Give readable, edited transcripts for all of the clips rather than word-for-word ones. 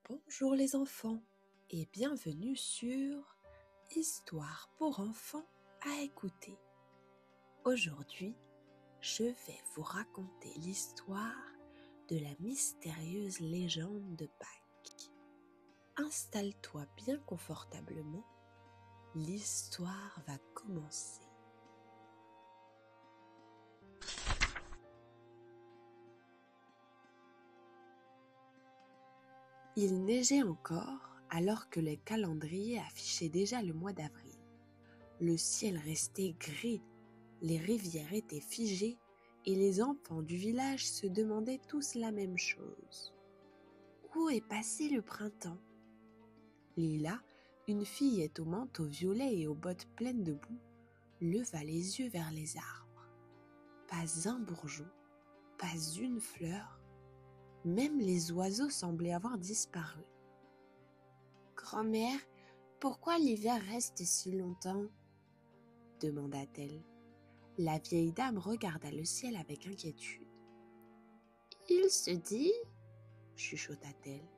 Bonjour les enfants et bienvenue sur Histoire pour enfants à écouter. Aujourd'hui, je vais vous raconter l'histoire de la mystérieuse légende de Pâques. Installe-toi bien confortablement, l'histoire va commencer. Il neigeait encore alors que le calendrier affichait déjà le mois d'avril. Le ciel restait gris, les rivières étaient figées et les enfants du village se demandaient tous la même chose. Où est passé le printemps? Lila, une fillette au manteau violet et aux bottes pleines de boue, leva les yeux vers les arbres. Pas un bourgeon, pas une fleur, même les oiseaux semblaient avoir disparu. « Grand-mère, pourquoi l'hiver reste si longtemps ?» demanda-t-elle. La vieille dame regarda le ciel avec inquiétude. « Il se dit, chuchota-t-elle,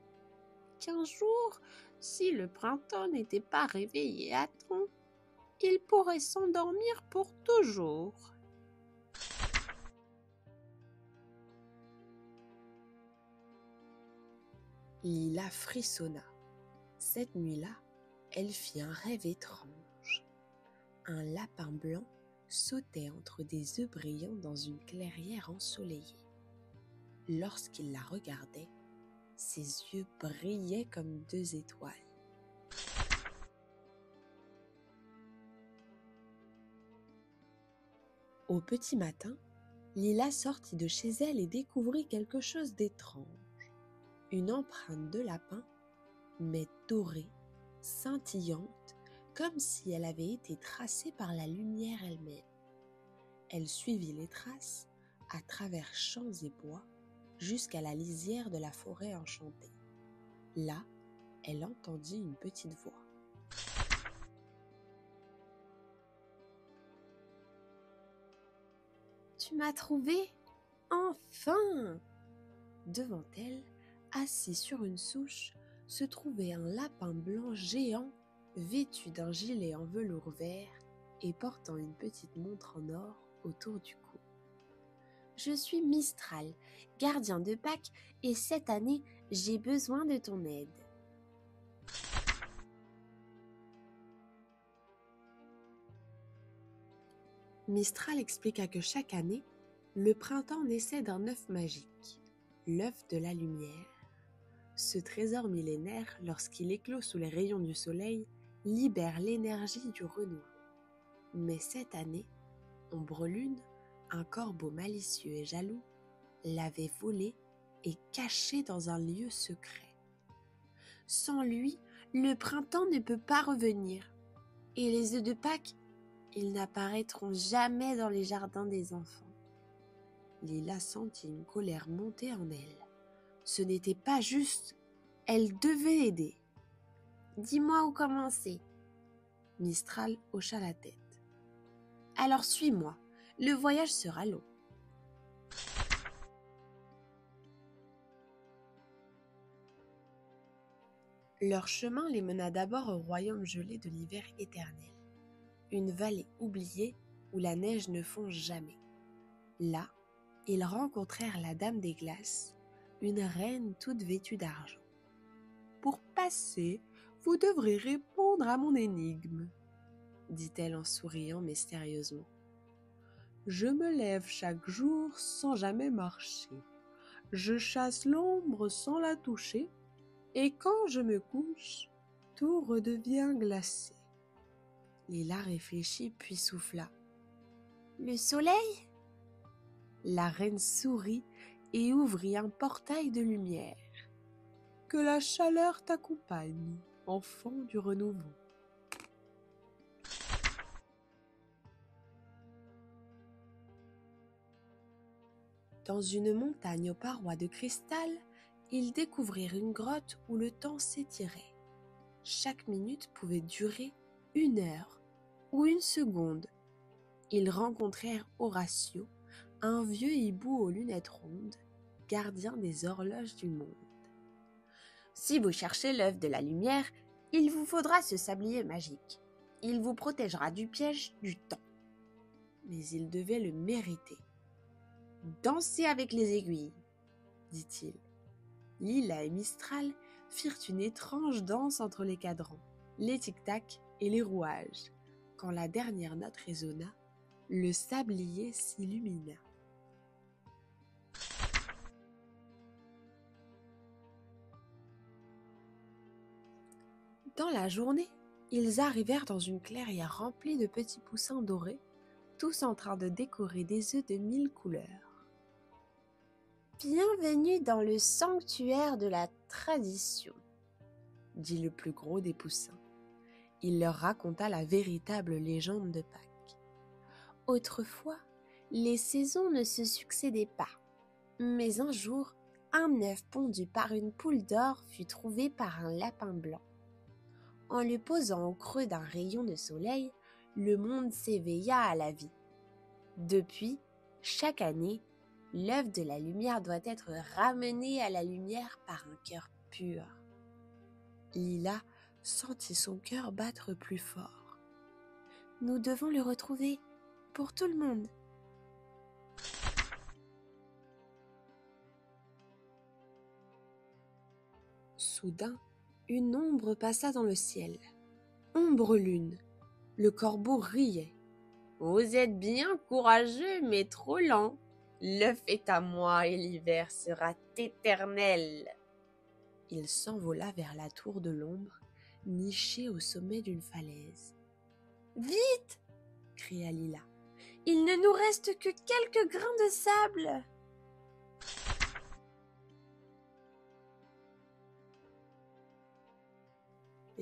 qu'un jour, si le printemps n'était pas réveillé à temps, il pourrait s'endormir pour toujours. » Lila frissonna. Cette nuit-là, elle fit un rêve étrange. Un lapin blanc sautait entre des œufs brillants dans une clairière ensoleillée. Lorsqu'il la regardait, ses yeux brillaient comme deux étoiles. Au petit matin, Lila sortit de chez elle et découvrit quelque chose d'étrange. Une empreinte de lapin, mais dorée, scintillante, comme si elle avait été tracée par la lumière elle-même. Elle suivit les traces à travers champs et bois jusqu'à la lisière de la forêt enchantée. Là, elle entendit une petite voix. « Tu m'as trouvée? Enfin !» Devant elle, assis sur une souche, se trouvait un lapin blanc géant, vêtu d'un gilet en velours vert et portant une petite montre en or autour du cou. « Je suis Mistral, gardien de Pâques, et cette année, j'ai besoin de ton aide. » Mistral expliqua que chaque année, le printemps naissait d'un œuf magique, l'œuf de la lumière. Ce trésor millénaire, lorsqu'il éclot sous les rayons du soleil, libère l'énergie du renouveau. Mais cette année, Ombre-Lune, un corbeau malicieux et jaloux, l'avait volé et caché dans un lieu secret. Sans lui, le printemps ne peut pas revenir. Et les œufs de Pâques, ils n'apparaîtront jamais dans les jardins des enfants. Lila sentit une colère monter en elle. Ce n'était pas juste, elle devait aider. « Dis-moi où commencer. » Mistral hocha la tête. « Alors suis-moi, le voyage sera long. » Leur chemin les mena d'abord au royaume gelé de l'hiver éternel, une vallée oubliée où la neige ne fond jamais. Là, ils rencontrèrent la Dame des Glaces, une reine toute vêtue d'argent. « Pour passer, vous devrez répondre à mon énigme, » dit-elle en souriant mystérieusement. « Je me lève chaque jour sans jamais marcher. Je chasse l'ombre sans la toucher. Et quand je me couche, tout redevient glacé. » Lila réfléchit puis souffla. « Le soleil ?» La reine sourit et ouvrit un portail de lumière. « Que la chaleur t'accompagne, enfant du renouveau. » Dans une montagne aux parois de cristal, ils découvrirent une grotte où le temps s'étirait. Chaque minute pouvait durer 1 heure ou 1 seconde. Ils rencontrèrent Horatio, un vieux hibou aux lunettes rondes, gardien des horloges du monde. « Si vous cherchez l'œuf de la lumière, il vous faudra ce sablier magique. Il vous protégera du piège du temps. Mais il devait le mériter. Dansez avec les aiguilles, dit-il. Lila et Mistral firent une étrange danse entre les cadrans, les tic-tac et les rouages. Quand la dernière note résonna, le sablier s'illumina. Dans la journée, ils arrivèrent dans une clairière remplie de petits poussins dorés, tous en train de décorer des œufs de 1000 couleurs. Bienvenue dans le sanctuaire de la tradition, dit le plus gros des poussins. Il leur raconta la véritable légende de Pâques. Autrefois, les saisons ne se succédaient pas, mais un jour, un œuf pondu par une poule d'or fut trouvé par un lapin blanc. En le posant au creux d'un rayon de soleil, le monde s'éveilla à la vie. Depuis, chaque année, l'œuf de la lumière doit être ramené à la lumière par un cœur pur. Lila sentit son cœur battre plus fort. Nous devons le retrouver, pour tout le monde. Soudain, une ombre passa dans le ciel. Ombre-lune. Le corbeau riait. « Vous êtes bien courageux, mais trop lent. L'œuf est à moi et l'hiver sera éternel. » Il s'envola vers la tour de l'ombre, nichée au sommet d'une falaise. « Vite !» cria Lila. « Il ne nous reste que quelques grains de sable. »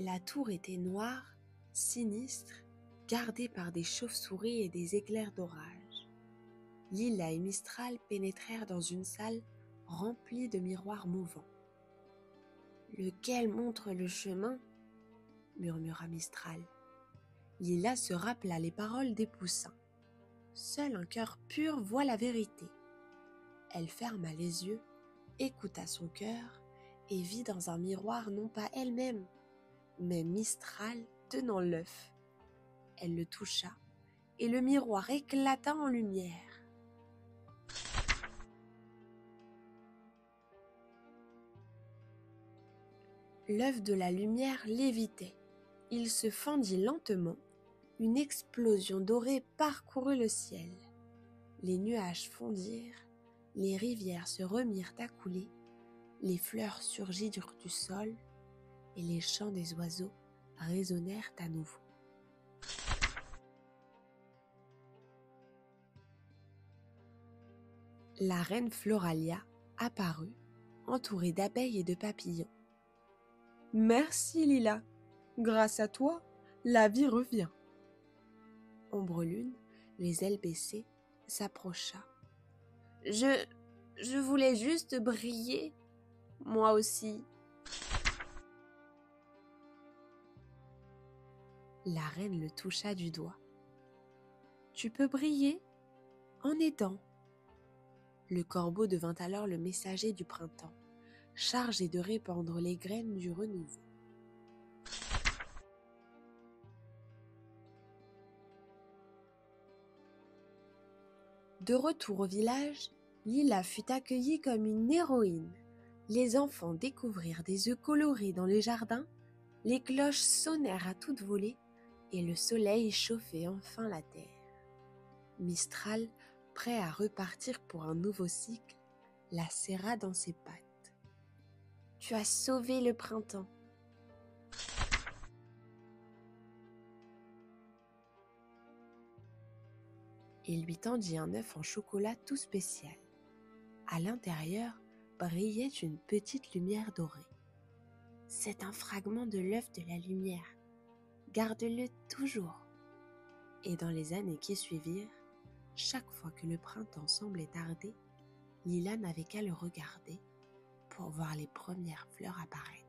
La tour était noire, sinistre, gardée par des chauves-souris et des éclairs d'orage. Lila et Mistral pénétrèrent dans une salle remplie de miroirs mouvants. « Lequel montre le chemin ?» murmura Mistral. Lila se rappela les paroles des poussins. Seul un cœur pur voit la vérité. Elle ferma les yeux, écouta son cœur et vit dans un miroir non pas elle-même, mais Mistral tenant l'œuf. Elle le toucha et le miroir éclata en lumière. L'œuf de la lumière lévitait. Il se fendit lentement. Une explosion dorée parcourut le ciel. Les nuages fondirent, les rivières se remirent à couler, les fleurs surgirent du sol et les chants des oiseaux résonnèrent à nouveau. La reine Floralia apparut, entourée d'abeilles et de papillons. « Merci Lila, grâce à toi, la vie revient. » Ombre-lune, les ailes baissées, s'approcha. « Je voulais juste briller, moi aussi. » La reine le toucha du doigt. « Tu peux briller en aidant. » Le corbeau devint alors le messager du printemps, chargé de répandre les graines du renouveau. De retour au village, Lila fut accueillie comme une héroïne. Les enfants découvrirent des œufs colorés dans les jardins, les cloches sonnèrent à toute volée et le soleil chauffait enfin la terre. Mistral, prêt à repartir pour un nouveau cycle, la serra dans ses pattes. « Tu as sauvé le printemps. » Il lui tendit un œuf en chocolat tout spécial. À l'intérieur brillait une petite lumière dorée. « C'est un fragment de l'œuf de la lumière. Garde-le toujours. » Et dans les années qui suivirent, chaque fois que le printemps semblait tarder, Lila n'avait qu'à le regarder pour voir les premières fleurs apparaître.